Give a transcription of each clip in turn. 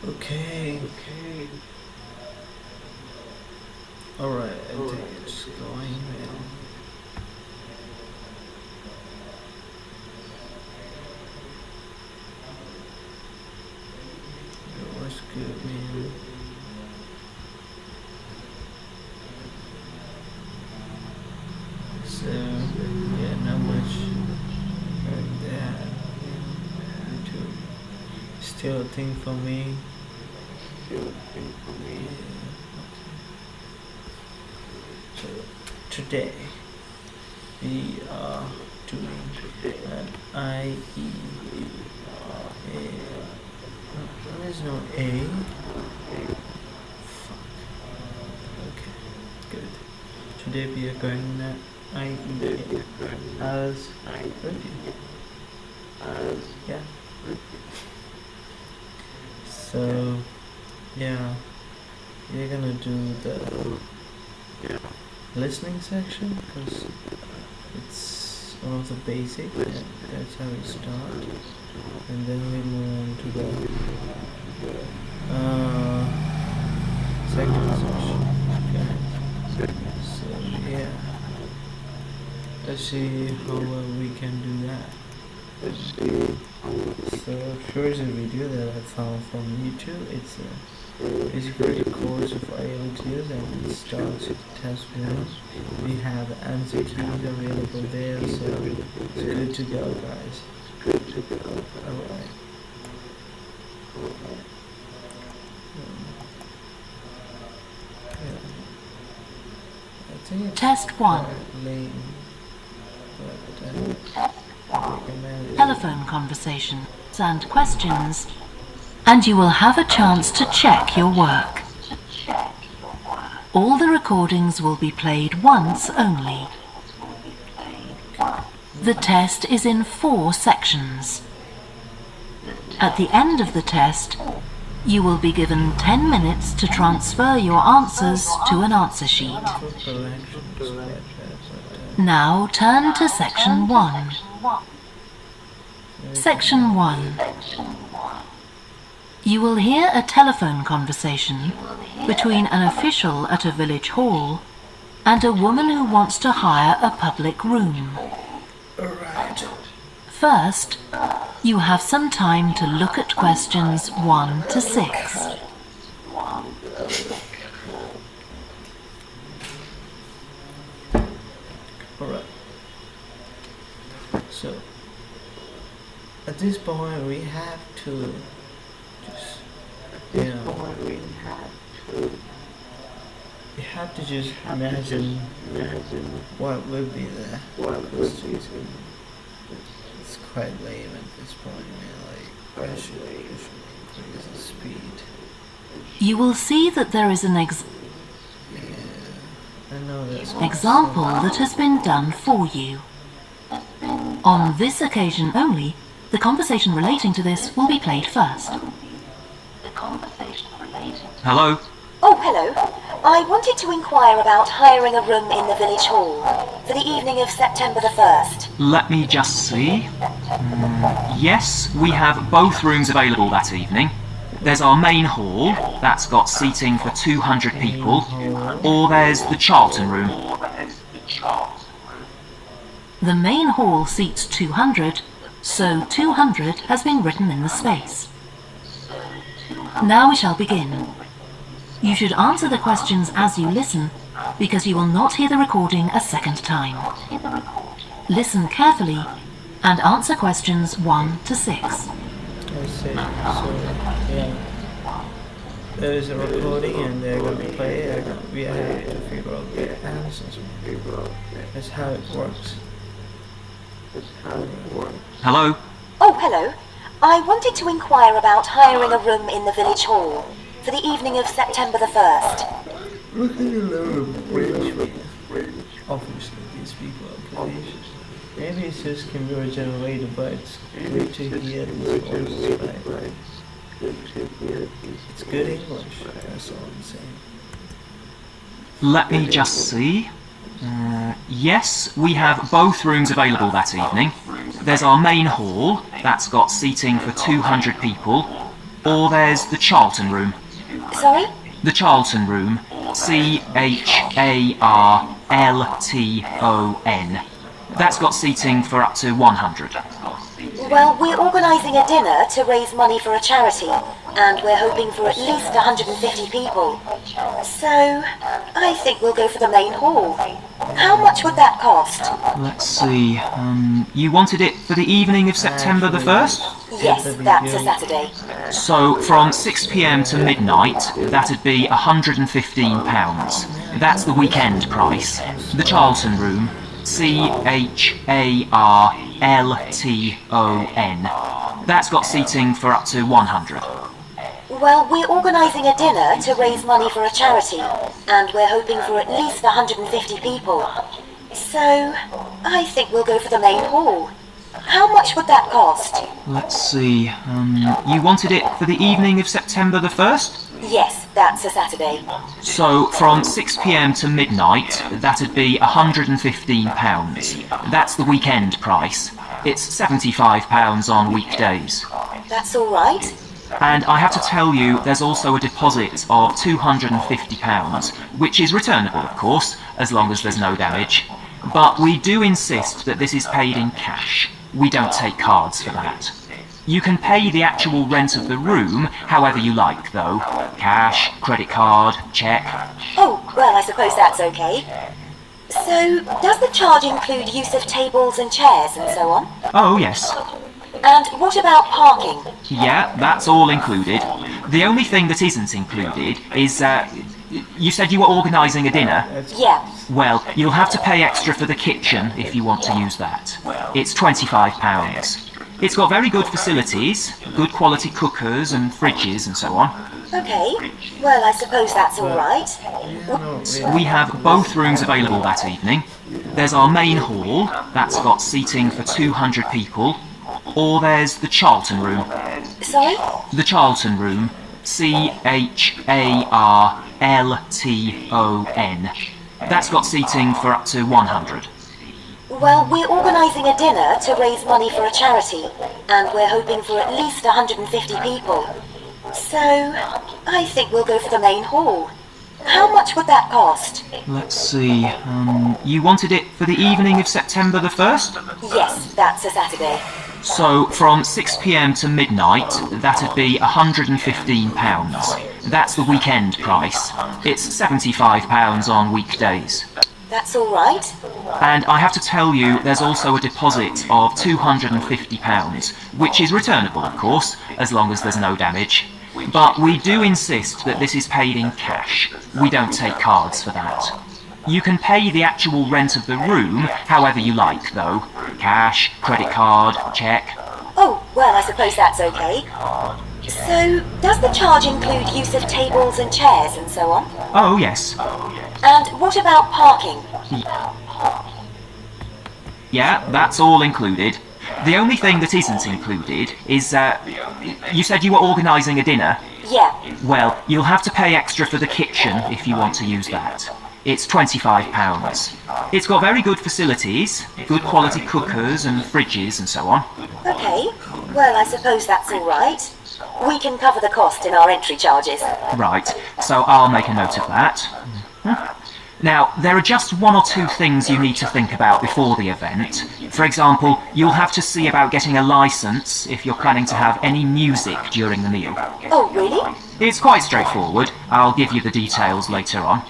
Okay. Alright, I think it's going well. It was good, man. So, yeah, not much like that. YouTube. Still a thing for me. Yeah. So today we are doing an IE. There is no A. Fuck. Okay, good. Today we are going to IE as review. Yeah. So yeah, we're gonna do the listening section because it's one of the basic, and that's how we start, and then we move on to the second section. Okay. So yeah, let's see how well we can do that. So here's a video that I found from YouTube. It's basically a course of IELTS, and it starts with test 1. We have answer keys available there, so it's good to go, guys. Alright. I think it's Test 1. lame, but Telephone conversations and questions, and you will have a chance to check your work. All the recordings will be played once only. The test is in 4 sections. At the end of the test, you will be given 10 minutes to transfer your answers to an answer sheet. Now turn to Section 1. Section 1. You will hear a telephone conversation between an official at a village hall and a woman who wants to hire a public room. Alright. First, you have some time to look at questions 1 to 6. Alright. So, at this point we have to just, we have to just imagine what would be there. It's quite lame at this point, man. Like, I should increase the speed. You will see that there is an I know that's example that has been done for you. On this occasion only, the conversation relating to this will be played first. Hello? Oh, hello. I wanted to inquire about hiring a room in the village hall for the evening of September the 1st. Let me just see. Yes, we have both rooms available that evening. There's our main hall, that's got seating for 200 people, or there's the Charlton room. The main hall seats 200, so 200 has been written in the space. Now we shall begin. You should answer the questions as you listen, because you will not hear the recording a second time. Listen carefully and answer questions 1 to 6. I see. So, yeah. There is a recording and they're going to play it. We have to figure out the answers. That's how it works. Hello? Oh, hello. I wanted to inquire about hiring a room in the village hall for the evening of September the 1st. Look at the level of British. Obviously, these people are British. Maybe it's just computer generated, but it's good to hear these voices, right? It's good English, that's all I'm saying. Let me just see. Yes, we have both rooms available that evening. There's our main hall, that's got seating for 200 people, or there's the Charlton Room. Sorry? The Charlton Room, Charlton. That's got seating for up to 100. Well, we're organising a dinner to raise money for a charity, and we're hoping for at least 150 people. So, I think we'll go for the main hall. How much would that cost? Let's see, you wanted it for the evening of September the 1st? Yes, that's a Saturday. So, from 6 p.m. to midnight, that'd be £115. That's the weekend price. The Charlton Room, Charlton. That's got seating for up to 100. Well, we're organising a dinner to raise money for a charity, and we're hoping for at least 150 people. So, I think we'll go for the main hall. How much would that cost? Let's see, you wanted it for the evening of September the 1st? Yes, that's a Saturday. So, from 6 p.m. to midnight, that'd be £115. That's the weekend price. It's £75 on weekdays. That's all right. And I have to tell you, there's also a deposit of £250, which is returnable, of course, as long as there's no damage. But we do insist that this is paid in cash. We don't take cards for that. You can pay the actual rent of the room however you like, though. Cash, credit card, cheque. Oh, well, I suppose that's okay. So, does the charge include use of tables and chairs and so on? Oh, yes. And what about parking? Yeah, that's all included. The only thing that isn't included is, you said you were organising a dinner? Yeah. Well, you'll have to pay extra for the kitchen if you want to use that. It's £25. It's got very good facilities, good quality cookers and fridges and so on. Okay. Well, I suppose that's all right. We have both rooms available that evening. There's our main hall, that's got seating for 200 people, or there's the Charlton Room. Sorry? The Charlton Room, Charlton. That's got seating for up to 100. Well, we're organising a dinner to raise money for a charity, and we're hoping for at least 150 people. So, I think we'll go for the main hall. How much would that cost? Let's see, you wanted it for the evening of September the 1st? Yes, that's a Saturday. So, from 6 p.m. to midnight, that'd be £115. That's the weekend price. It's £75 on weekdays. That's all right. And I have to tell you, there's also a deposit of £250, which is returnable, of course, as long as there's no damage. But we do insist that this is paid in cash. We don't take cards for that. You can pay the actual rent of the room however you like, though. Cash, credit card, cheque. Oh, well, I suppose that's okay. So, does the charge include use of tables and chairs and so on? Oh, yes. And what about parking? Yeah, that's all included. The only thing that isn't included is, you said you were organising a dinner? Yeah. Well, you'll have to pay extra for the kitchen if you want to use that. It's £25. It's got very good facilities, good quality cookers and fridges and so on. Okay. Well, I suppose that's all right. We can cover the cost in our entry charges. Right, so I'll make a note of that. Now, there are just one or two things you need to think about before the event. For example, you'll have to see about getting a licence if you're planning to have any music during the meal. Oh, really? It's quite straightforward. I'll give you the details later on.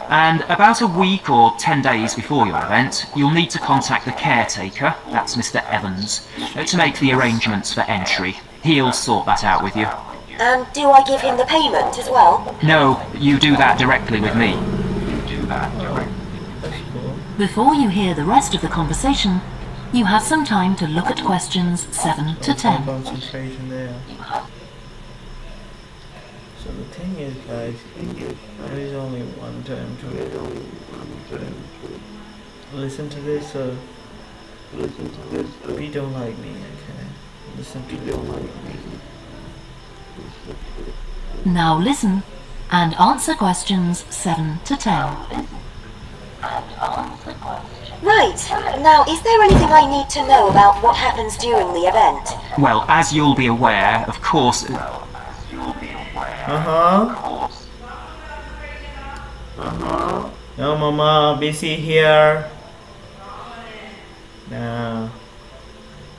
And about a week or 10 days before your event, you'll need to contact the caretaker, that's Mr. Evans, to make the arrangements for entry. He'll sort that out with you. And do I give him the payment as well? No, you do that directly with me. Before you hear the rest of the conversation, you have some time to look at questions 7 to 10. Concentration there. So the thing is, guys, there is only one time to listen to this. So if you don't like me, okay, listen to it. Now listen and answer questions 7 to 10. Right. Now, is there anything I need to know about what happens during the event? Well, as you'll be aware, of course... No, Mama, busy here. No.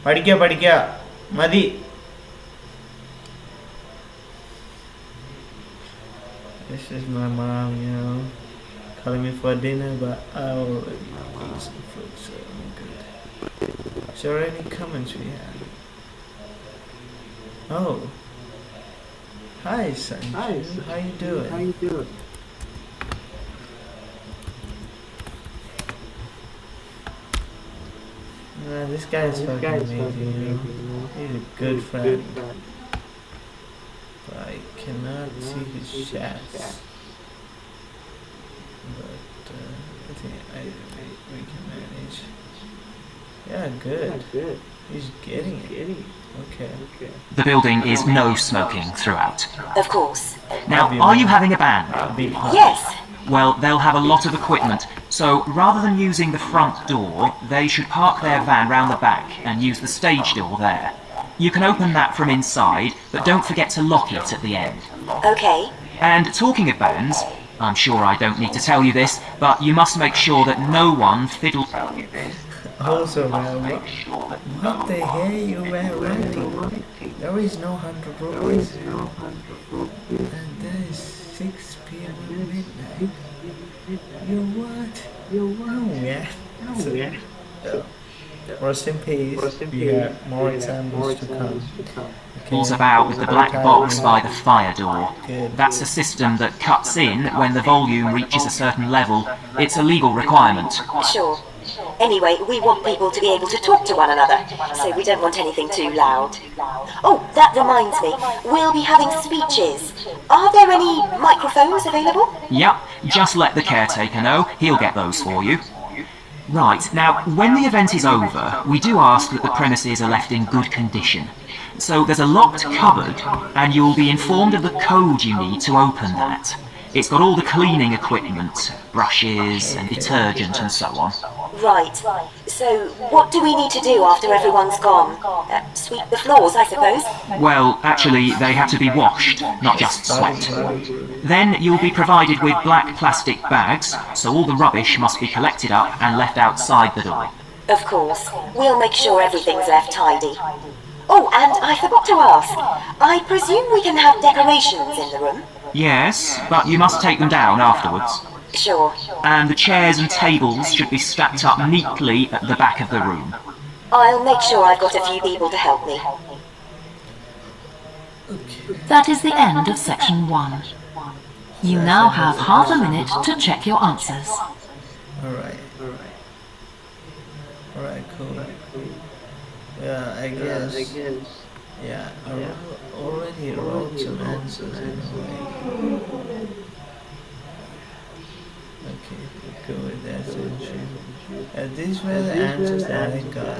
Padikka. Madi. This is my mom, calling me for dinner, but I already ate some food, so I'm good. Is there any comments we have? Oh. Hi, Sanju. How you doing? This guy is fucking amazing, He's a good friend. But I cannot see his chat. But I think we can manage. Yeah, good. He's getting it. Okay. The building is no smoking throughout. Of course. Now, are you having a band? Yes. Well, they'll have a lot of equipment, so rather than using the front door, they should park their van round the back and use the stage door there. You can open that from inside, but don't forget to lock it at the end. Okay. And talking of bands, I'm sure I don't need to tell you this, but you must make sure that no one fiddles. Also, what the hell you were writing? There is no 100 rupees. And there is 6 p.m. at midnight. You what? Oh, yeah. Rest in peace. We have more examples to come. Falls about with the black box by the fire door. That's a system that cuts in when the volume reaches a certain level. It's a legal requirement. Sure. Anyway, we want people to be able to talk to one another, so we don't want anything too loud. Oh, that reminds me, we'll be having speeches. Are there any microphones available? Yep, just let the caretaker know, he'll get those for you. Right, now, when the event is over, we do ask that the premises are left in good condition. So there's a locked cupboard, and you'll be informed of the code you need to open that. It's got all the cleaning equipment, brushes and detergent and so on. Right. So, what do we need to do after everyone's gone? Sweep the floors, I suppose? Well, actually, they have to be washed, not just swept. Then you'll be provided with black plastic bags, so all the rubbish must be collected up and left outside the door. Of course. We'll make sure everything's left tidy. Oh, and I forgot to ask. I presume we can have decorations in the room? Yes, but you must take them down afterwards. Sure. And the chairs and tables should be stacked up neatly at the back of the room. I'll make sure I've got a few people to help me. That is the end of section 1. You now have half a minute to check your answers. Alright, cool. Yeah, I guess. Yeah, I already wrote some answers in a way. Okay, go with that section. These were the answers that I got.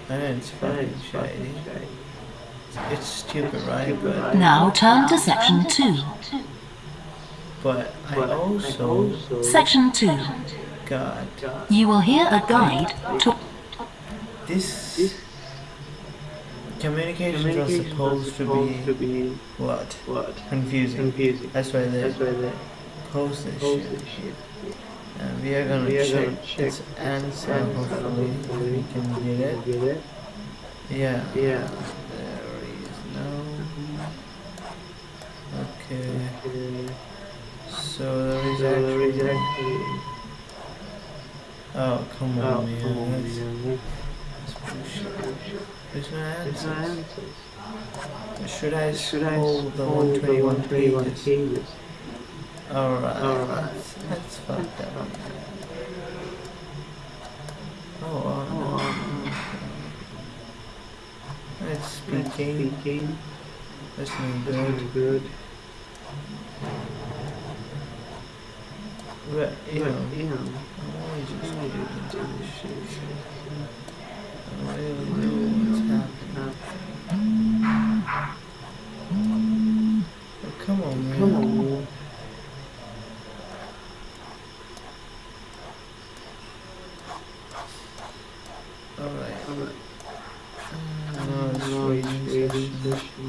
I know it's fucking shady. It's stupid, right? But Now turn to section 2. But I also Section 2. got You will hear a guide to... this. Communication was supposed to be what? Confusing. That's why they post this shit. And we are gonna check its answer. Hopefully we can get it. Yeah. There is no. Okay. So there is actually. Oh, come on, man. That's bullshit. There's no answers. Should I scroll the 121 pages? Alright, that's fucked up. Oh no. It's speaking. That's no good. But, I'm only just getting into this shit. I don't really know what's happening. Oh, come on, man. Alright. No, it's reading session.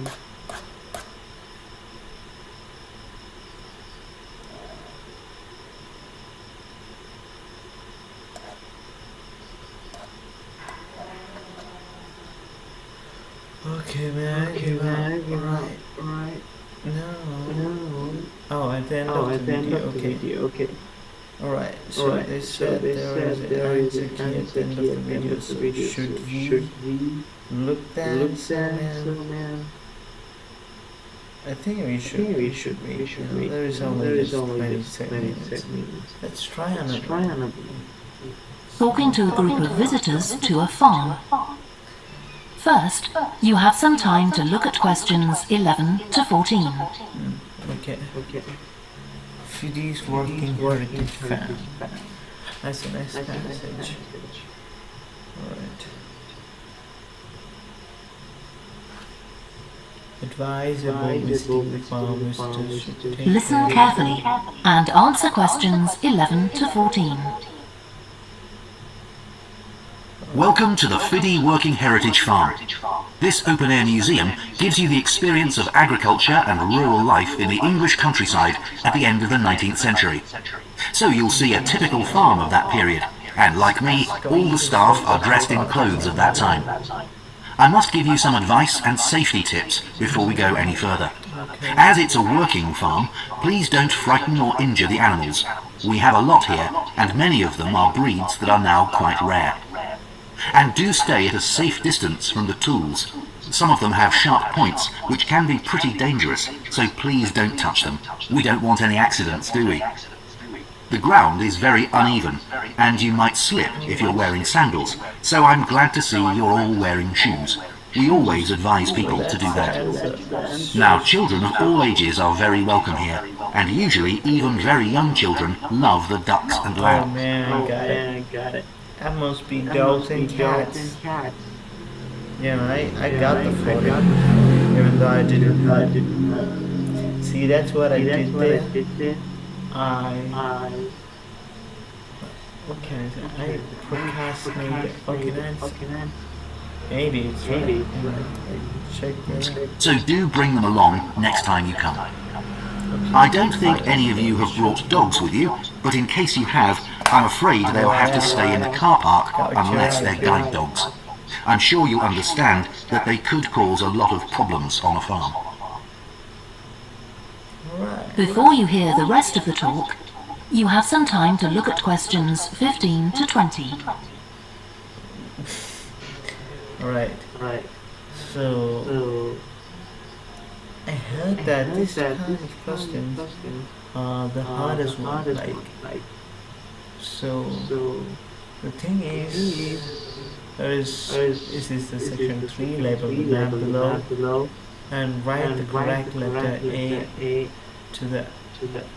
Okay, man, I give up. Alright. No. Oh, at the end of the video, okay. Alright, so they said there is an answer key at the end of the video, so should we look that, so man? I think we should. There is only just 27 minutes. Let's try another. Talking to a group of visitors to a farm. First, you have some time to look at questions 11 to 14. Okay. FIDE's working heritage fan. That's a nice passage. Alright. Advisable visiting the farm visitors should take Listen carefully and answer questions 11 to 14. Welcome to the FIDE Working Heritage Farm. This open-air museum gives you the experience of agriculture and rural life in the English countryside at the end of the 19th century. So you'll see a typical farm of that period, and like me, all the staff are dressed in clothes of that time. I must give you some advice and safety tips before we go any further. As it's a working farm, please don't frighten or injure the animals. We have a lot here, and many of them are breeds that are now quite rare. And do stay at a safe distance from the tools. Some of them have sharp points, which can be pretty dangerous, so please don't touch them. We don't want any accidents, do we? The ground is very uneven, and you might slip if you're wearing sandals, so I'm glad to see you're all wearing shoes. We always advise people to do that. Now, children of all ages are very welcome here, and usually even very young children love the ducks and Oh lambs. man, I got it. That must be dogs and cats. Yeah, I got the photo, even though I didn't. See, that's what I did there. What can I say? I procrastinated fucking answer. Maybe it's right. Check that. So do bring them along next time you come. I don't think any of you have brought dogs with you, but in case you have, I'm afraid they'll have to stay in the car park unless they're guide dogs. I'm sure you'll understand that they could cause a lot of problems on a farm. Before you hear the rest of the talk, you have some time to look at questions 15 to 20. Right. So I heard that this kind of questions are the hardest one. So the thing is, this is the section 3 label down below, and write the correct letter A to the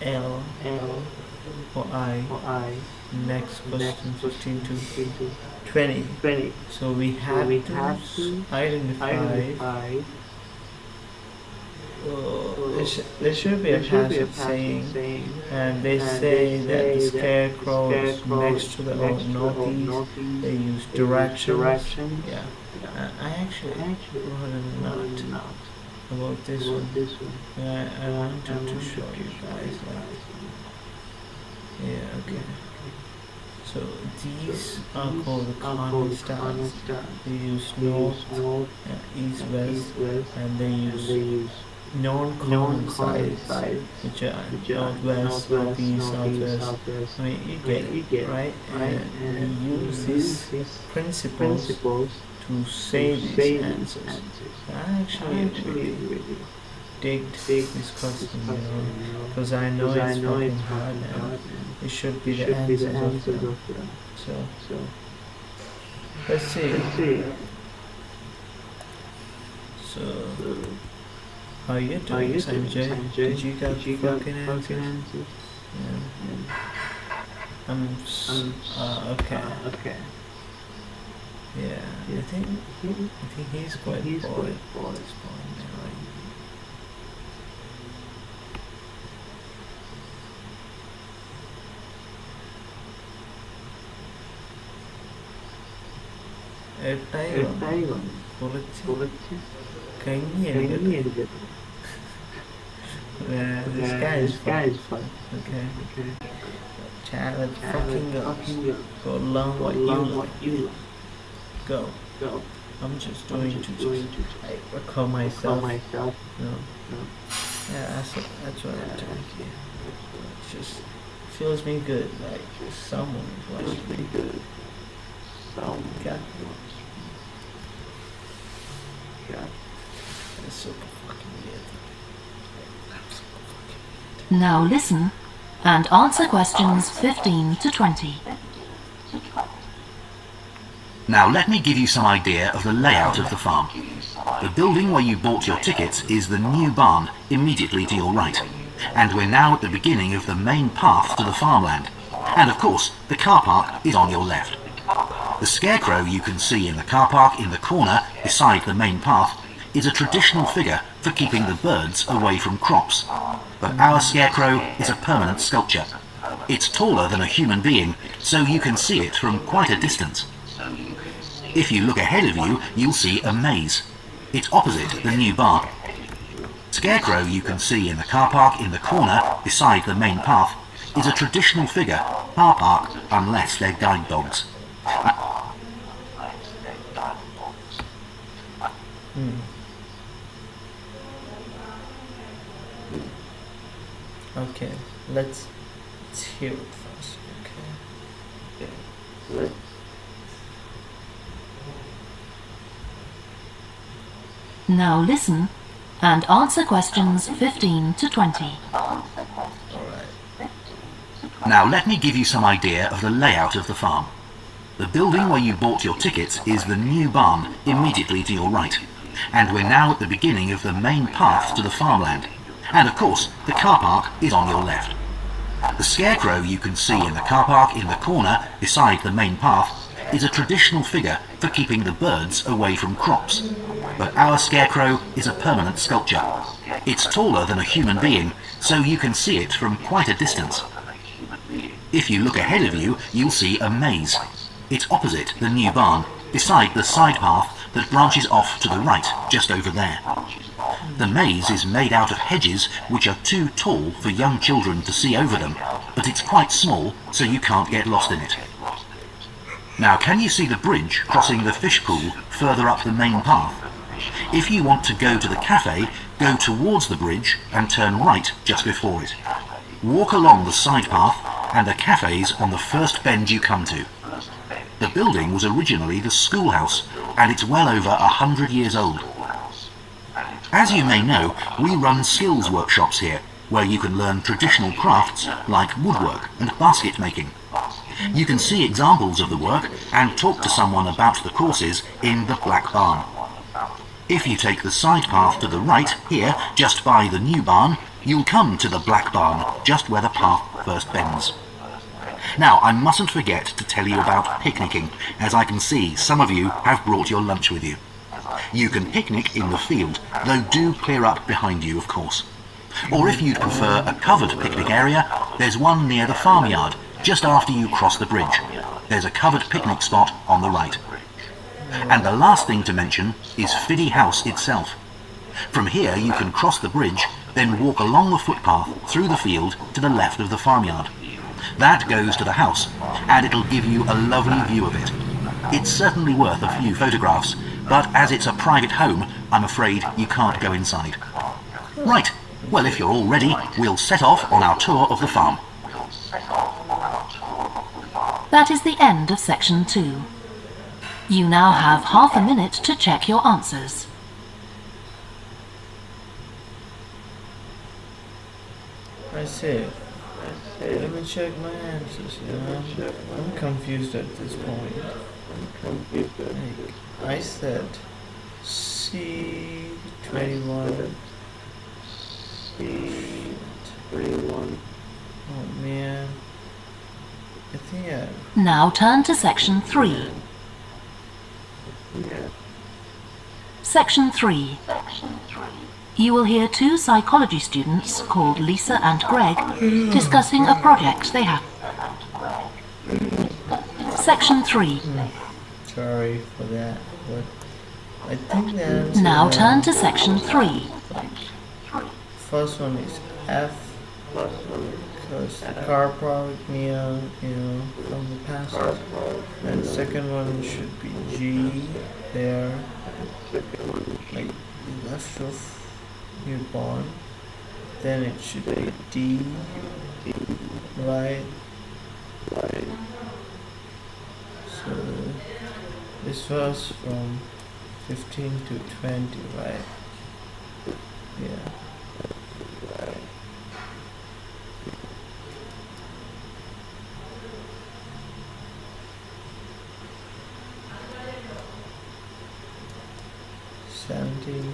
L or I. Next question 15 to 20. So we have to identify. There should be a passage saying, and they say that the scarecrow is next to the northeast. They use directions. Yeah. I actually wrote a note about this one. I wanted to show you guys. Yeah. Okay. So these are called the cardinal stars. They use north, east, west, and they use non-common sides, which are northwest, northeast, southwest. I mean, you get it, right? And we use these principles to say these answers. I actually really dig this question, because I know it's fucking hard, and it should be the answers of them. So let's see. So how you doing, Sanjay? Did you got the fucking answers? Yeah. Okay. Yeah, I think he's quite bored at this point, right? കുറച്ച് കഞ്ഞി this guy is fun. Okay. Chat, let's fucking go. Go along what you like. Go. I'm just doing to like recall myself. No. Yeah, that's what I'm doing here. It just feels me good, like someone is watching me good. Okay. That's so fucking weird. Now listen and answer questions 15 to 20. Now let me give you some idea of the layout of the farm. The building where you bought your tickets is the new barn immediately to your right. And we're now at the beginning of the main path to the farmland. And of course, the car park is on your left. The scarecrow you can see in the car park in the corner beside the main path is a traditional figure for keeping the birds away from crops. But our scarecrow is a permanent sculpture. It's taller than a human being, so you can see it from quite a distance. If you look ahead of you, you'll see a maze. It's opposite the new barn. Scarecrow you can see in the car park in the corner beside the main path is a traditional figure, car park unless they're guide dogs. Okay, let's hear it first. Okay. Now listen and answer questions 15 to 20. Now let me give you some idea of the layout of the farm. The building where you bought your tickets is the new barn immediately to your right. And we're now at the beginning of the main path to the farmland. And of course, the car park is on your left. The scarecrow you can see in the car park in the corner beside the main path is a traditional figure for keeping the birds away from crops. But our scarecrow is a permanent sculpture. It's taller than a human being, so you can see it from quite a distance. If you look ahead of you, you'll see a maze. It's opposite the new barn, beside the side path that branches off to the right, just over there. The maze is made out of hedges which are too tall for young children to see over them, but it's quite small, so you can't get lost in it. Now, can you see the bridge crossing the fish pool further up the main path? If you want to go to the cafe, go towards the bridge and turn right just before it. Walk along the side path and the cafe's on the first bend you come to. The building was originally the schoolhouse and it's well over 100 years old. As you may know, we run skills workshops here where you can learn traditional crafts like woodwork and basket making. You can see examples of the work and talk to someone about the courses in the Black Barn. If you take the side path to the right here, just by the new barn, you'll come to the Black Barn, just where the path first bends. Now, I mustn't forget to tell you about picnicking, as I can see some of you have brought your lunch with you. You can picnic in the field, though do clear up behind you, of course. Or if you'd prefer a covered picnic area, there's one near the farmyard, just after you cross the bridge. There's a covered picnic spot on the right. And the last thing to mention is Fiddy House itself. From here you can cross the bridge, then walk along the footpath through the field to the left of the farmyard. That goes to the house, and it'll give you a lovely view of it. It's certainly worth a few photographs, but as it's a private home, I'm afraid you can't go inside. Right, well if you're all ready, we'll set off on our tour of the farm. That is the end of section 2. You now have half a minute to check your answers. I see. Let me check my answers, I'm confused at this point. I said C21. Oh man. I think Now turn to section 3. Section 3. You will hear two psychology students called Lisa and Greg discussing a project they have. Section 3. Sorry for that, but I think the answer Now turn to section 3. first one is F, because the car park near, from the passage. And the second one should be G there, like left of your bond. Then it should be D, right? So this was from 15 to 20, right? Yeah. 17.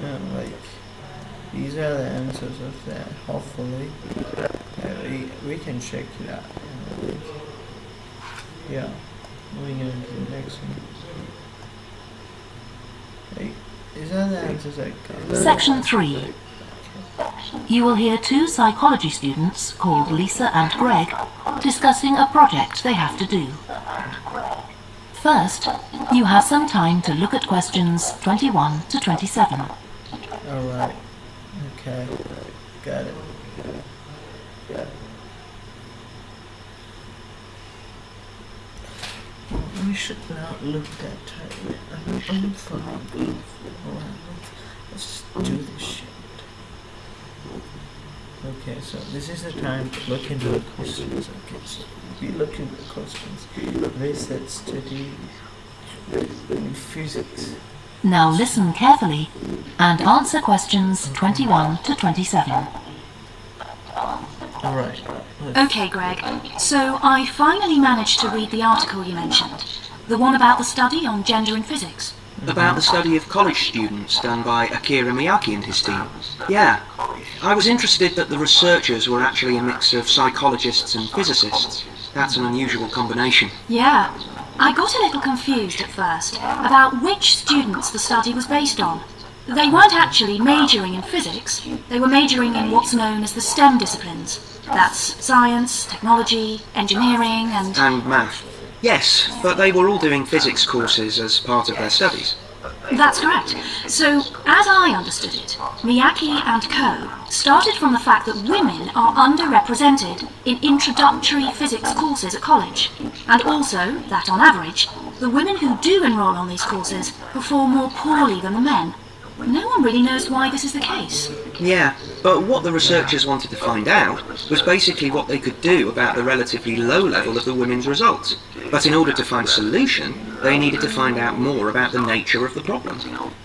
And like these are the answers of that. Hopefully, we can check it out. Like, yeah, moving on to the next one. Like, these are the answers I got. Section 3. You will hear two psychology students called Lisa and Greg discussing a project they have to do. First, you have some time to look at questions 21 to 27. Alright, okay, got it. We should not look that tight. I'm fine. Let's just do this shit. Okay, so this is the time to look into the questions. Okay, so we look into the questions. They said study in physics. Now listen carefully and answer questions 21 to 27. Alright. Okay, Greg. So I finally managed to read the article you mentioned. The one about the study on gender in physics. About the study of college students done by Akira Miyake and his team. Yeah. I was interested that the researchers were actually a mix of psychologists and physicists. That's an unusual combination. Yeah. I got a little confused at first about which students the study was based on. They weren't actually majoring in physics. They were majoring in what's known as the STEM disciplines. That's science, technology, engineering, and math. Yes, but they were all doing physics courses as part of their studies. That's correct. So, as I understood it, Miyake and co. started from the fact that women are underrepresented in introductory physics courses at college, and also that, on average, the women who do enroll on these courses perform more poorly than the men. No one really knows why this is the case. Yeah, but what the researchers wanted to find out was basically what they could do about the relatively low level of the women's results. But in order to find a solution, they needed to find out more about the nature of the problem.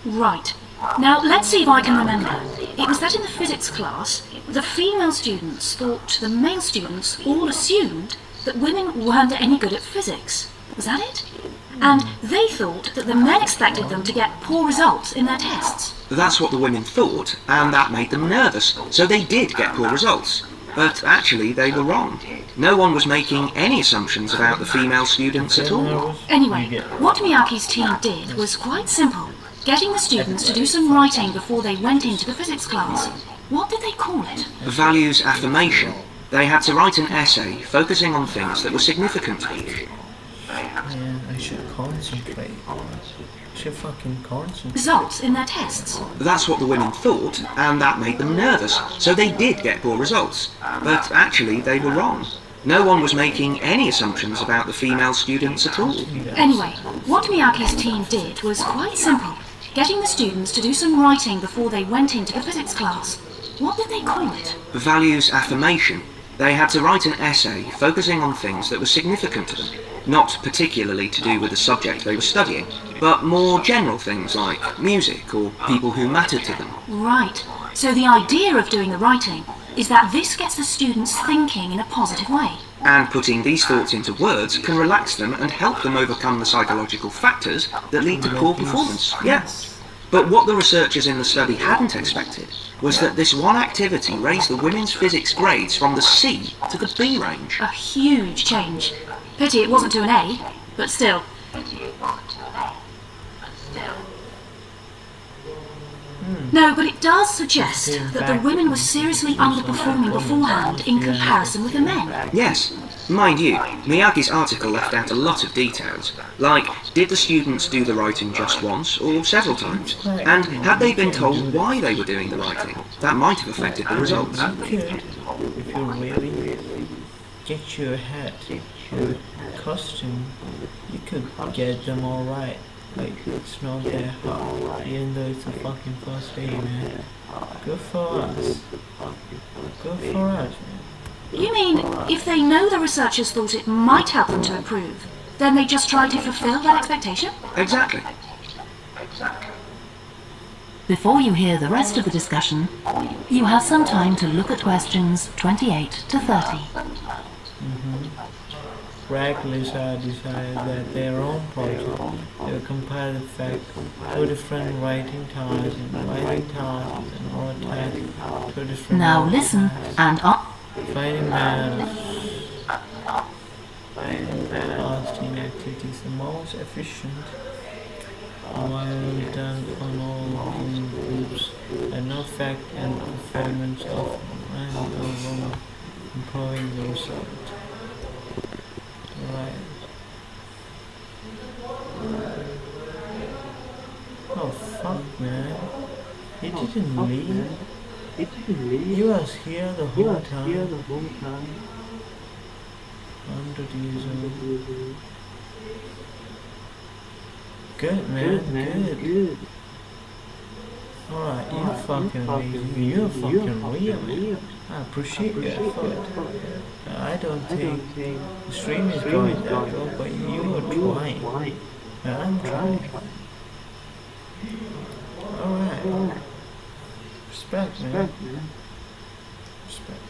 Right. Now, let's see if I can remember. It was that in the physics class, the female students thought the male students all assumed that women weren't any good at physics. Was that it? And they thought that the men expected them to get poor results in their tests. That's what the women thought, and that made them nervous, so they did get poor results. But actually, they were wrong. No one was making any assumptions about the female students at all. Anyway, what Miyake's team did was quite simple. Getting the students to do some writing before they went into the physics class. What did they call it? Values affirmation. They had to write an essay focusing on things that were significant to them. Yeah, I should concentrate. I should fucking concentrate. Results in their tests. That's what the women thought, and that made them nervous, so they did get poor results. But actually, they were wrong. No one was making any assumptions about the female students at all. Anyway, what Miyake's team did was quite simple. Getting the students to do some writing before they went into the physics class. What did they call it? Values affirmation. They had to write an essay focusing on things that were significant to them. Not particularly to do with the subject they were studying, but more general things like music or people who mattered to them. Right. So the idea of doing the writing is that this gets the students thinking in a positive way. And putting these thoughts into words can relax them and help them overcome the psychological factors that lead to poor performance. Yes. But what the researchers in the study hadn't expected was that this one activity raised the women's physics grades from the C to the B range. A huge change. Pity it wasn't to an A, but still. No, but it does suggest that the women were seriously underperforming beforehand in comparison with the men. Yes, Mind you, Miyagi's article left out a lot of details, like did the students do the writing just once or several times? And had they been told why they were doing the writing? That might have affected the results. You could, if you really get your head, your costume, you could get them all right. Like, it's not that hard, even though it's a fucking first day, man. Good for us. Good for us, man. You mean, if they know the researchers thought it might help them to improve, then they just try to fulfill that expectation? Exactly. Before you hear the rest of the discussion, you have some time to look at questions 28 to 30. Regulars have decided that their own project, they will compare the fact to different writing tasks and writing tasks and all tasks to different Now writing listen tasks. and Finding fasting activities the most efficient while done on all in groups and not fact and performance of man or woman improving the result. Right. Oh fuck, man. He didn't leave. He was here the whole time. 100 years old. Good, man. Good. Alright, you're fucking amazing. You're fucking real, man. I appreciate your effort. I don't think the stream is going that well, but you are trying. And I'm trying. Alright. Respect, man. Respect.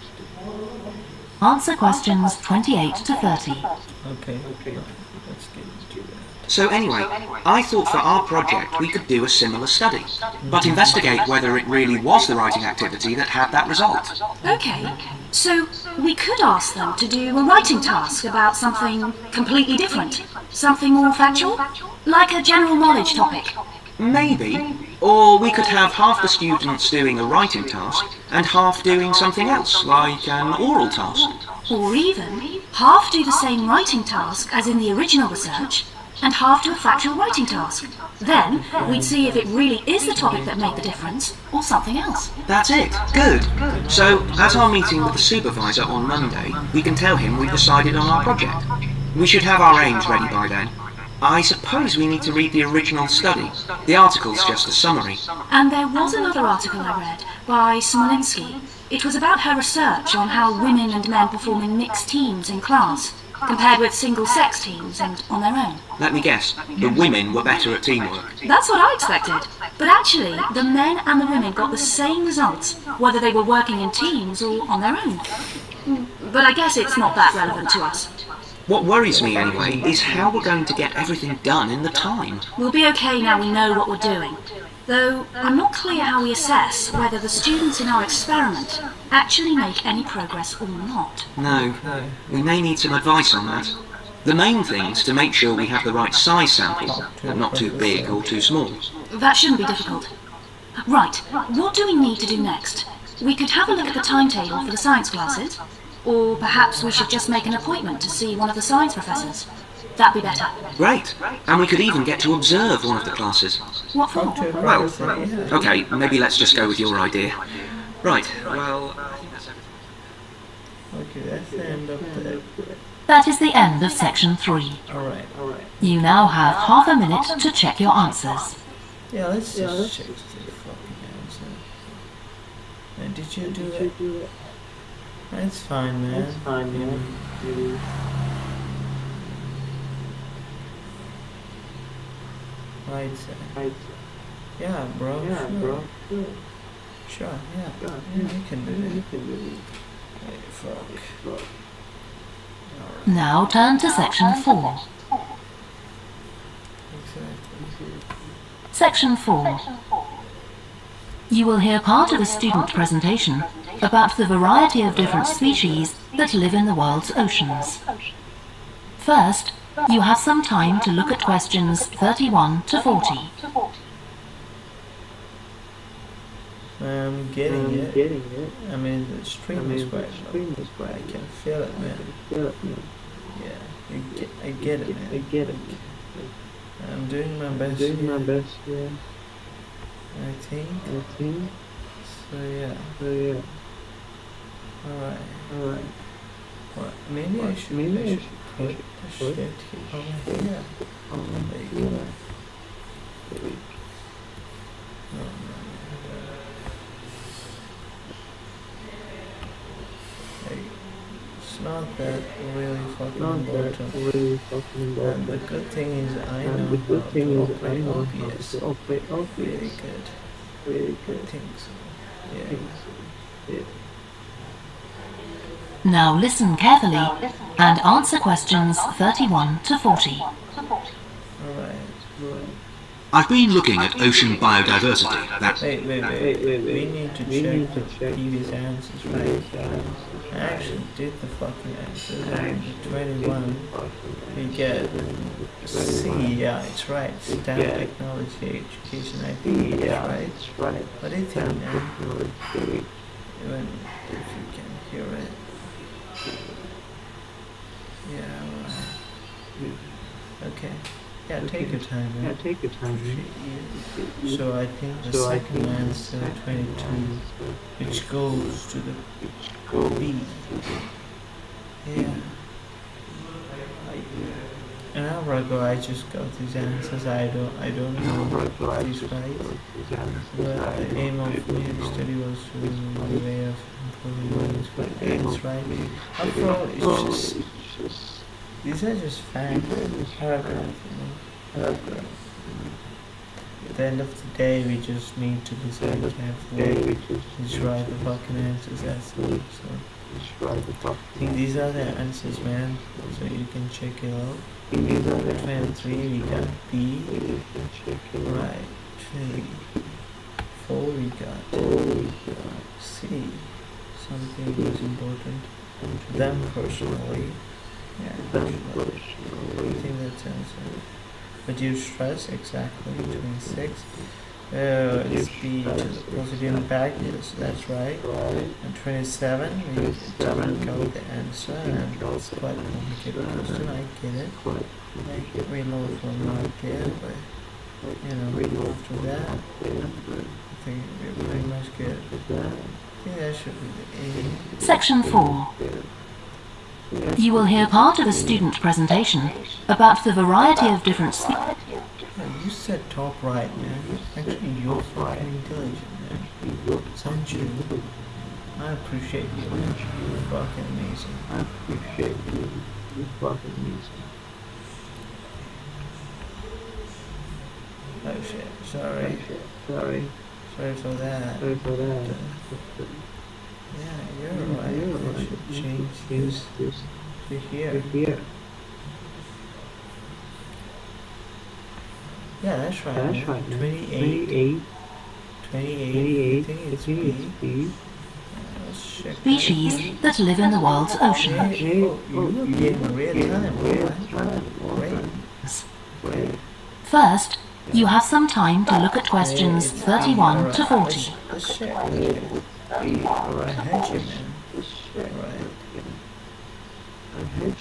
answer questions 28 to 30. Okay. Let's get into that. So anyway, I thought for our project we could do a similar study, but investigate whether it really was the writing activity that had that result. Okay, so we could ask them to do a writing task about something completely different. Something more factual? Like a general knowledge topic. Maybe. Or we could have half the students doing a writing task and half doing something else, like an oral task. Or even half do the same writing task as in the original research, and half do a factual writing task. Then we'd see if it really is the topic that made the difference, or something else. That's it. Good. So, at our meeting with the supervisor on Monday, we can tell him we've decided on our project. We should have our aims ready by then. I suppose we need to read the original study. The article's just a summary. And there was another article I read by Smolinski. It was about her research on how women and men perform in mixed teams in class, compared with single-sex teams and on their own. Let me guess, the women were better at teamwork. That's what I expected. But actually, the men and the women got the same results, whether they were working in teams or on their own. But I guess it's not that relevant to us. What worries me anyway is how we're going to get everything done in the time. We'll be okay now we know what we're doing. Though I'm not clear how we assess whether the students in our experiment actually make any progress or not. No, we may need some advice on that. The main thing is to make sure we have the right size sample, not too big or too small. That shouldn't be difficult. Right, what do we need to do next? We could have a look at the timetable for the science classes, or perhaps we should just make an appointment to see one of the science professors. That'd be better. Great, and we could even get to observe one of the classes. What for? Well, okay, maybe let's just go with your idea. Right, well, I think that's everything. Okay, that's the end of the... That is the end of section 3. Alright. You now have half a minute to check your answers. Yeah, let's just check the fucking answer. And did you do it? That's fine, man. Right, sir. Yeah, bro. Sure, yeah. You can do it. Hey, fuck. Now turn to section 4. Exactly. Section 4. You will hear part of a student presentation about the variety of different species that live in the world's oceans. First, you have some time to look at questions 31 to 40. Man, I'm getting it. I mean, the stream is quite low. I can feel it, man. Yeah, I get it, man. I'm doing my best here. I think. So yeah. Alright. Well, maybe I should put the shit over here. Like, no. Like, it's not that really fucking important. And the good thing is I know how to operate OBS. Really good. I think so. Yeah. Now listen carefully and answer questions 31 to 40. Alright. I've been looking at ocean biodiversity. Wait. We need to check the previous answers, right? I actually did the fucking answers, and the 21 we get C. Yeah, it's right. STEM, technology, education. I think it's right. What do you think, man? Even if you can hear it. Yeah. Okay. Yeah, take your time, man. So I think the second answer, 22, which goes to the B. Yeah. An hour ago I just got these answers. I don't know these right. But the aim of my study was to the way of improving these, but it's right. After all, it's just these are just facts, paragraph, At the end of the day, we just need to decide carefully which write the fucking answers. That's all. So I think these are the answers, man. So you can check it out. 23, we got B. Right. 24, we got C. Something was important to them personally. Yeah, I think that's answer. Reduce stress, exactly. 26. It's B to the positive impact, yes, that's right. And 27, we didn't go with the answer, and it's quite a complicated question, I get it. Like, we know from not there, but, after that, I think we're pretty much good. I think that should be the A. Section 4. You will hear part of a student presentation about the variety of different You said top right, man. Actually, you're fucking intelligent, man. Aren't you? I appreciate you, man. You're fucking amazing. Oh shit, sorry. Sorry for that. Yeah, you're right. I should change this to here. Yeah, that's right. 28. I think it's B. Let's check species that live in the world's ocean. you look in real time, alright? Great. First, you have some time to look at questions 31 to 40. Let's check. Alright, head you, man. Alright. Okay.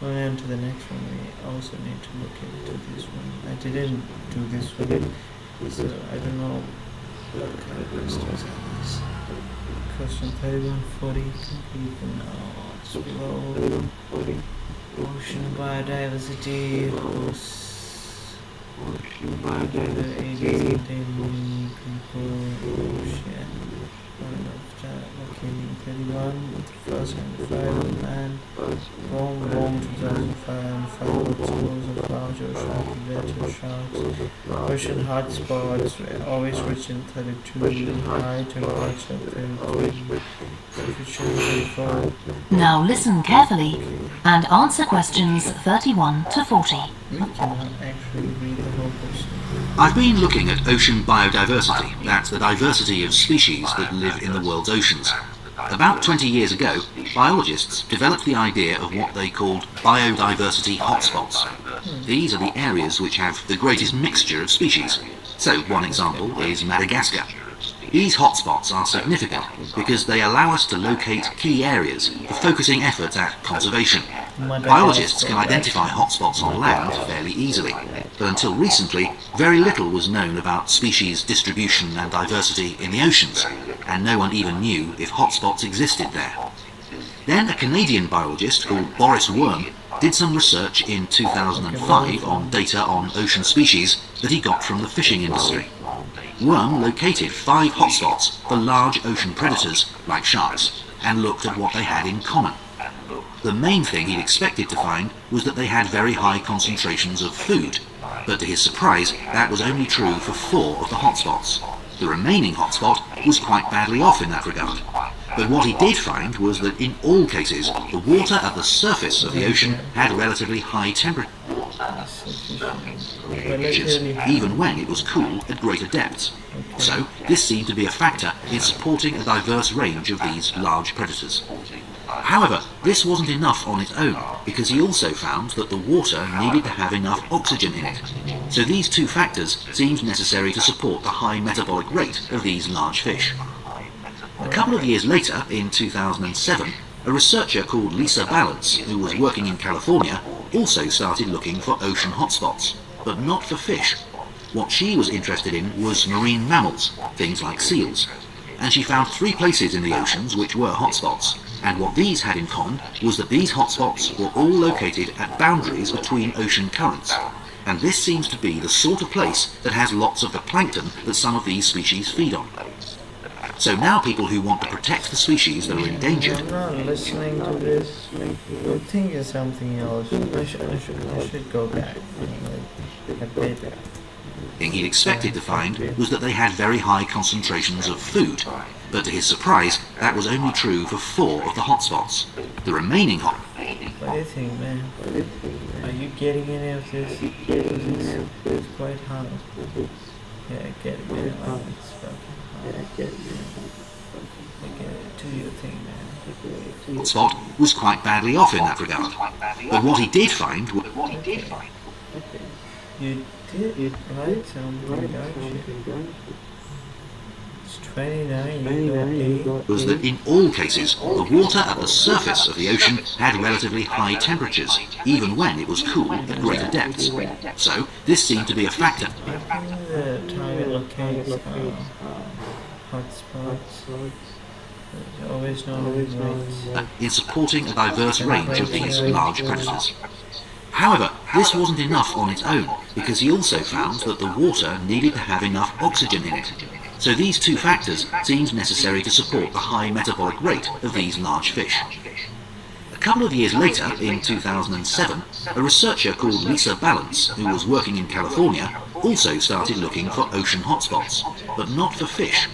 Going on to the next one, we also need to look into this one. I didn't do this one, so I don't know what kind of questions are these. Question 3140, complete now. It's below. Ocean biodiversity, ocean biodiversity, people, ocean. Locating 31, first and 5 land, Rome 2005 and 5 exposed of large ocean vegetable sharks, ocean hotspots were always reaching 32, high temperature 33, sufficient 34. Now listen carefully and answer questions 31 to 40. We cannot actually read the whole question. I've been looking at ocean biodiversity, that's the diversity of species that live in the world's oceans. About 20 years ago, biologists developed the idea of what they called biodiversity hotspots. these are the areas which have the greatest mixture of species. So one example is Madagascar. These hotspots are significant because they allow us to locate key areas for focusing efforts at conservation. Biologists can identify hotspots on land fairly easily, but until recently, very little was known about species distribution and diversity in the oceans, and no one even knew if hotspots existed there. Then a Canadian biologist called Boris Worm did some research in 2005 on data on ocean species that he got from the fishing industry. Worm located 5 hotspots for large ocean predators like sharks and looked at what they had in common. The main thing he'd expected to find was that they had very high concentrations of food, but to his surprise that was only true for 4 of the hotspots. The remaining hotspot was quite badly off in that regard. But what he did find was that in all cases, the water at the surface of the ocean had relatively high temperatures, even when it was cool at greater depths. So, this seemed to be a factor in supporting a diverse range of these large predators. However, this wasn't enough on its own, because he also found that the water needed to have enough oxygen in it. So these 2 factors seemed necessary to support the high metabolic rate of these large fish. A couple of years later, in 2007, a researcher called Lisa Balance, who was working in California, also started looking for ocean hotspots, but not for fish. What she was interested in was marine mammals, things like seals, and she found 3 places in the oceans which were hotspots, and what these had in common was that these hotspots were all located at boundaries between ocean currents, and this seems to be the sort of place that has lots of the plankton that some of these species feed on. So now people who want to protect the species that are endangered... I'm not listening to this. I'm thinking something else. I should go back. A bit. thing he'd expected to find was that they had very high concentrations of food, but to his surprise, that was only true for 4 of the hotspots. The remaining What do you think, man? Are you getting any of this? It's quite hard. Yeah, I get it, man. Oh, it's fucking hard. I get it. Do your thing, man. hotspot was quite badly off in that regard. But what he did find was... You did write something, don't you? It's 29, you got 8. was that in all cases, the water at the surface of the ocean had relatively high temperatures, even when it was cool at greater depths. So, this seemed to be a factor. I think the target locates hotspots. There's always no In supporting a diverse range of these large predators. However, this wasn't enough on its own, because he also found that the water needed to have enough oxygen in it. So these 2 factors seemed necessary to support the high metabolic rate of these large fish. A couple of years later, in 2007, a researcher called Lisa Balance, who was working in California, also started looking for ocean hotspots, but not for fish.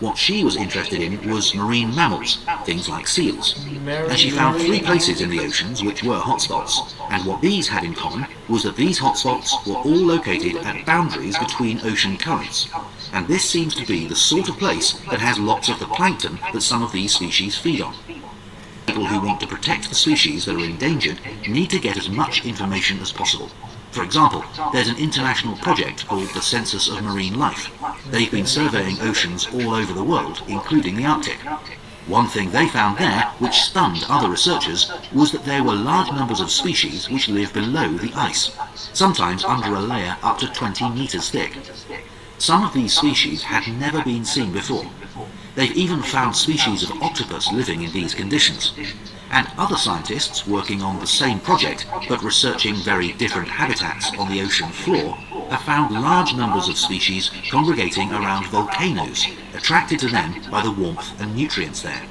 What she was interested in was marine mammals, things like seals, and she found 3 places in the oceans which were hotspots, and what these had in common was that these hotspots were all located at boundaries between ocean currents, and this seems to be the sort of place that has lots of the plankton that some of these species feed on. People who want to protect the species that are endangered need to get as much information as possible. For example, there's an international project called the Census of Marine Life. They've been surveying oceans all over the world, including the Arctic. One thing they found there, which stunned other researchers, was that there were large numbers of species which live below the ice, sometimes under a layer up to 20 meters thick. Some of these species had never been seen before. They've even found species of octopus living in these conditions. And other scientists working on the same project, but researching very different habitats on the ocean floor, have found large numbers of species congregating around volcanoes, attracted to them by the warmth and nutrients there.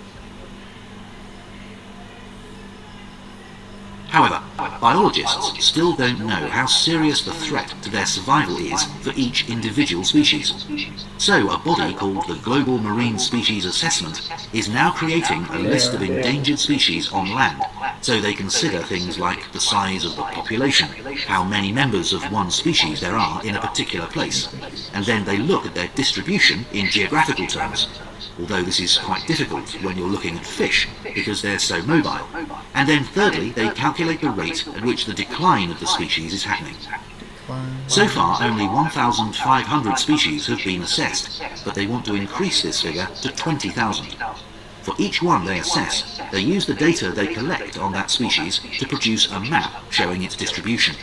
However, biologists still don't know how serious the threat to their survival is for each individual species. So a body called the Global Marine Species Assessment is now creating a list of endangered species on land So they consider things like the size of the population, how many members of one species there are in a particular place, and then they look at their distribution in geographical terms, although this is quite difficult when you're looking at fish because they're so mobile. And then thirdly, they calculate the rate at which the decline of the species is happening. So far, only 1,500 species have been assessed, but they want to increase this figure to 20,000. For each one they assess, they use the data they collect on that species to produce a map showing its distribution.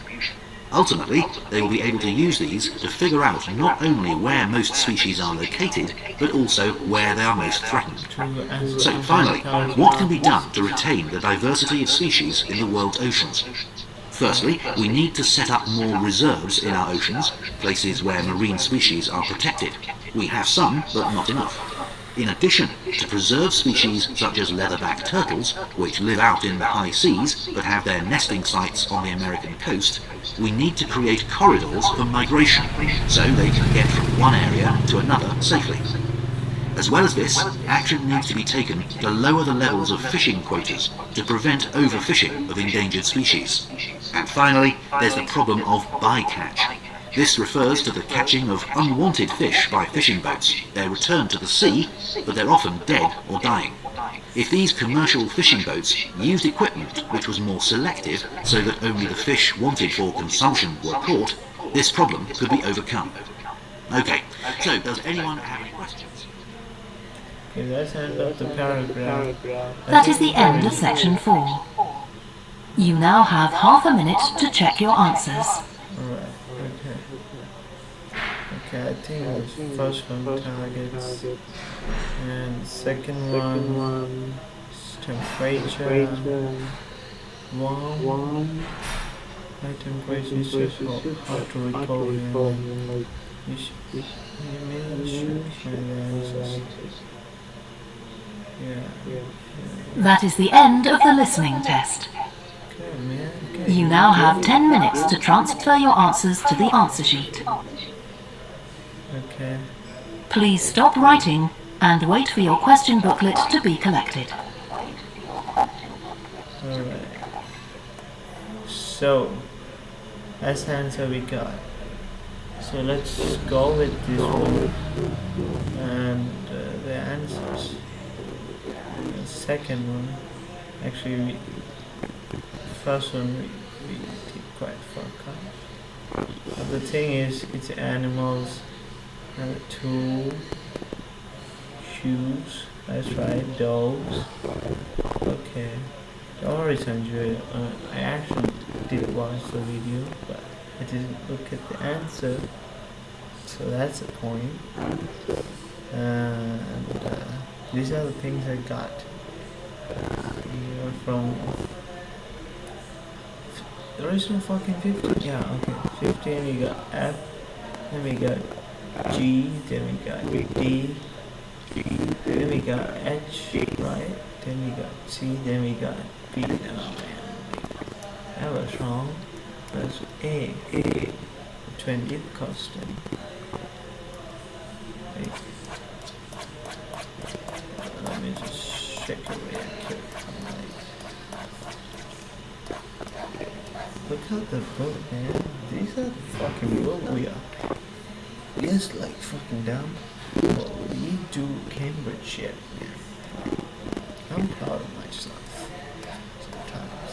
Ultimately, they will be able to use these to figure out not only where most species are located, but also where they are most threatened. So finally, what can be done to retain the diversity of species in the world's oceans? Firstly, we need to set up more reserves in our oceans, places where marine species are protected. We have some, but not enough. In addition, to preserve species such as leatherback turtles, which live out in the high seas but have their nesting sites on the American coast, we need to create corridors for migration, so they can get from one area to another safely. As well as this, action needs to be taken to lower the levels of fishing quotas to prevent overfishing of endangered species. And finally, there's the problem of bycatch. This refers to the catching of unwanted fish by fishing boats. They're returned to the sea, but they're often dead or dying. If these commercial fishing boats used equipment which was more selective so that only the fish wanted for consumption were caught, this problem could be overcome. Okay, so does anyone have any questions? Okay, that's end of the paragraph. That is the end of section 4. You now have half a minute to check your answers. Alright, okay. Okay, I think the first one targets, and the second one is temperature. Warm. High temperature is just hard to recall. You should find the answers. Yeah. That is the end of the listening test. Okay, man. Okay. You now have 10 minutes to transfer your answers to the answer sheet. Okay. Please stop writing and wait for your question booklet to be collected. Alright. So, that's the answer we got. So let's go with this one and the answers. The second one, actually, first one we did quite fuck up. But the thing is, it's animals and 2 shoes. That's right, dogs. Okay. Don't worry, Sanjay. I actually did watch the video, but I didn't look at the answer. So that's the point. And these are the things I got. From the original fucking 15. Yeah, okay. 15 we got F, then we got G, then we got D, then we got H, right? Then we got C, then we got B. Oh man, that was wrong. That's A. 20th custom. Wait. Let me just check it real quick. Look at the book, man. These are the fucking book we are. We just like fucking dumb. But we do Cambridge shit, man. I'm proud of myself. Sometimes.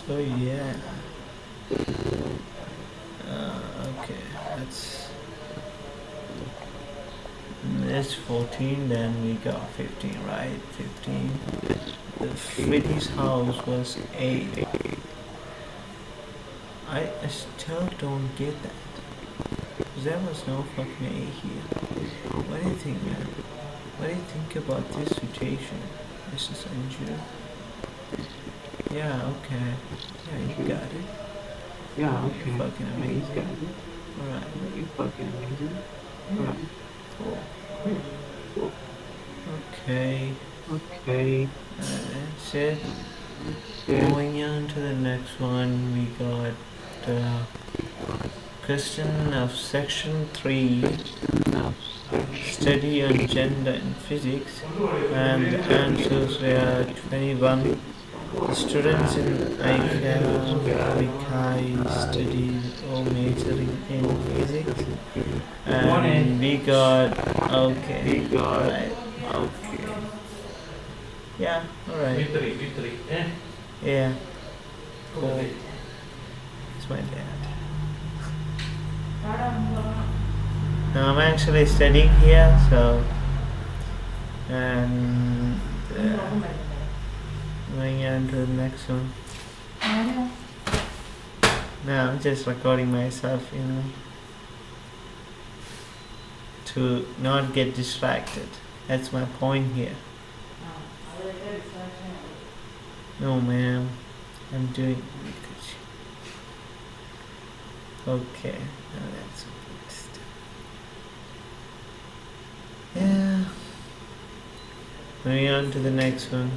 So yeah. Okay, that's 14, then we got 15, right? 15. The Freddy's house was 8. I still don't get that. There was no fucking A here. What do you think, man? What do you think about this situation, Mrs. Andrew? Yeah, okay. Yeah, you got it. Yeah, okay. You're fucking amazing. Alright. You fucking amazing. Yeah. Cool. Okay. Okay. That's it. Going on to the next one, we got question of section 3. study on gender in physics, and the answers were 21. The students in ICAI studied or majoring in physics, and we got okay. Right. Okay. Yeah. All right. Yeah. Cool. It's my dad. Now I'm actually studying here, so and going on to the next one. Now I'm just recording myself, to not get distracted. That's my point here. No, ma'am, I'm doing. Okay, now that's good. Yeah. Moving on to the next one.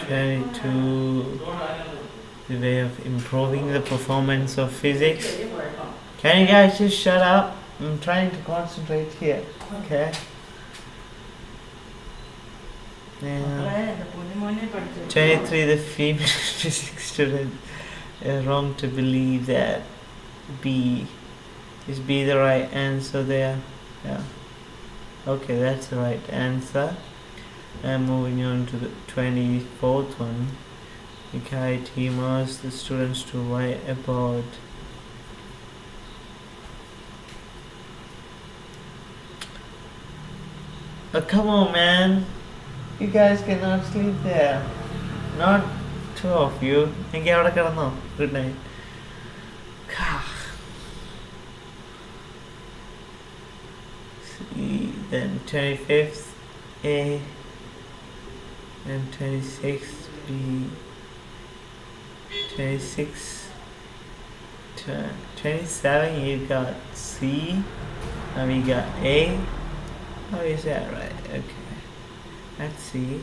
22. The way of improving the performance of physics. Can you guys just shut up? I'm trying to concentrate here. Okay. Yeah. 23. The female physics student is wrong to believe that B is B the right answer there. Yeah. Okay, that's the right answer. And moving on to the 24th one. The Kai team asked the students to write about come on, man. You guys cannot sleep there. Not two of you. Good night. See, then 25th A and 26th B, 26, 27 you got C, and we got A. Oh, is that right? Okay, that's C.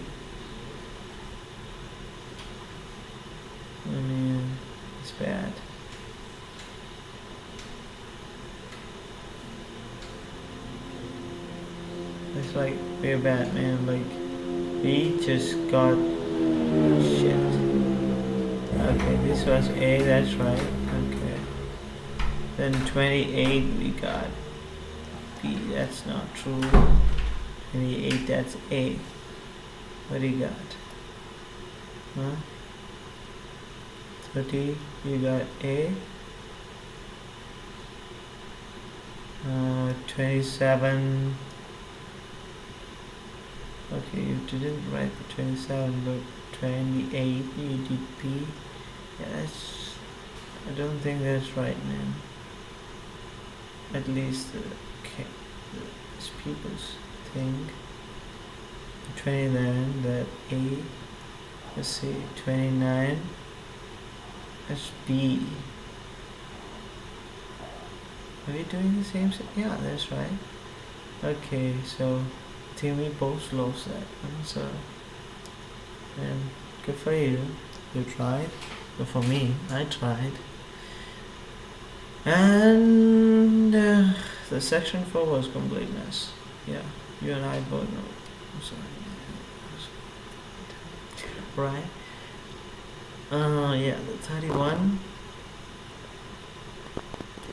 Oh man, it's bad. It's like we're bad, man. Like we just got shit. Okay, this was A. That's right. Okay. Then 28 we got B. That's not true. 28. That's A. What do you got? Huh? 30. You got A. 27. Okay, you didn't write the 27, but 28 you did P. Yeah, that's. I don't think that's right, man. At least these people's think. 29, that A. Let's see, 29. That's B. Are we doing the same thing? Yeah, that's right. Okay, so I think we both lost that answer. And good for you. You tried. But for me, I tried. And the section 4 was completeness. Yeah, you and I both know. I'm sorry. Right. Yeah, the 31.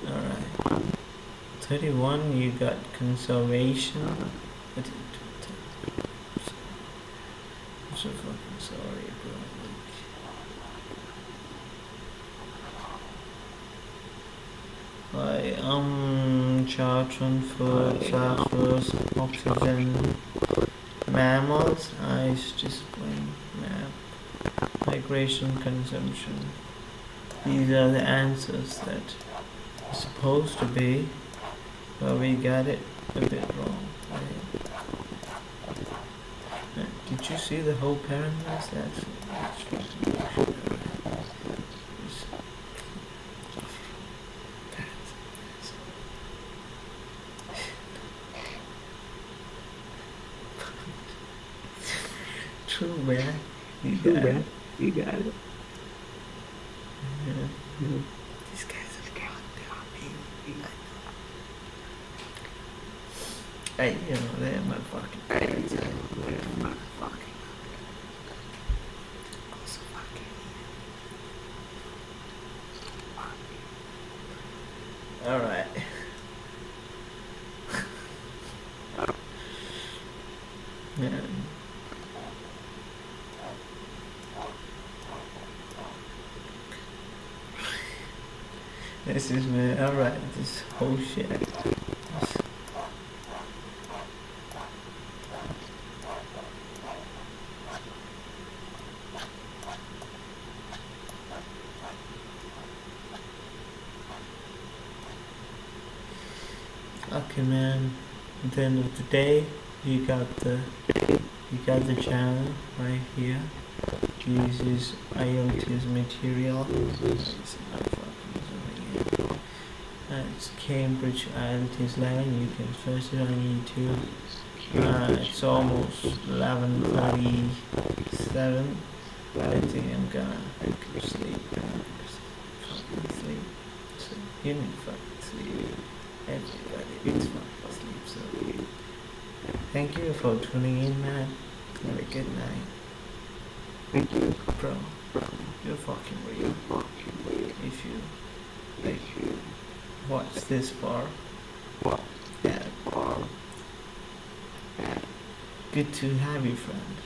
Alright. 31, you got conservation. I'm so fucking sorry, bro. Chartron food, phosphorus, oxygen, mammals, ice, discipline, map, migration, consumption. These are the answers that are supposed to be, but we got it a bit wrong. Did you see the whole parent list? That's true, man. You got it. You got it. Yeah. These guys are gone. They are mean. Hey, you know, they're my fucking friends. They're my fucking. Also fucking. Alright. Yeah. This is man. Alright, this whole shit. Okay, man. At the end of the day, you got the channel right here. Uses IELTS material. It's Cambridge IELTS 11. You can search it on YouTube. It's almost 11:37. I think I'm gonna go sleep. Fucking sleep. So you need to fucking sleep. Everybody needs fucking sleep. So thank you for tuning in, man. Have a good night. Thank you. Bro, you're fucking real. If you like watch this far, yeah. Good to have you, friend.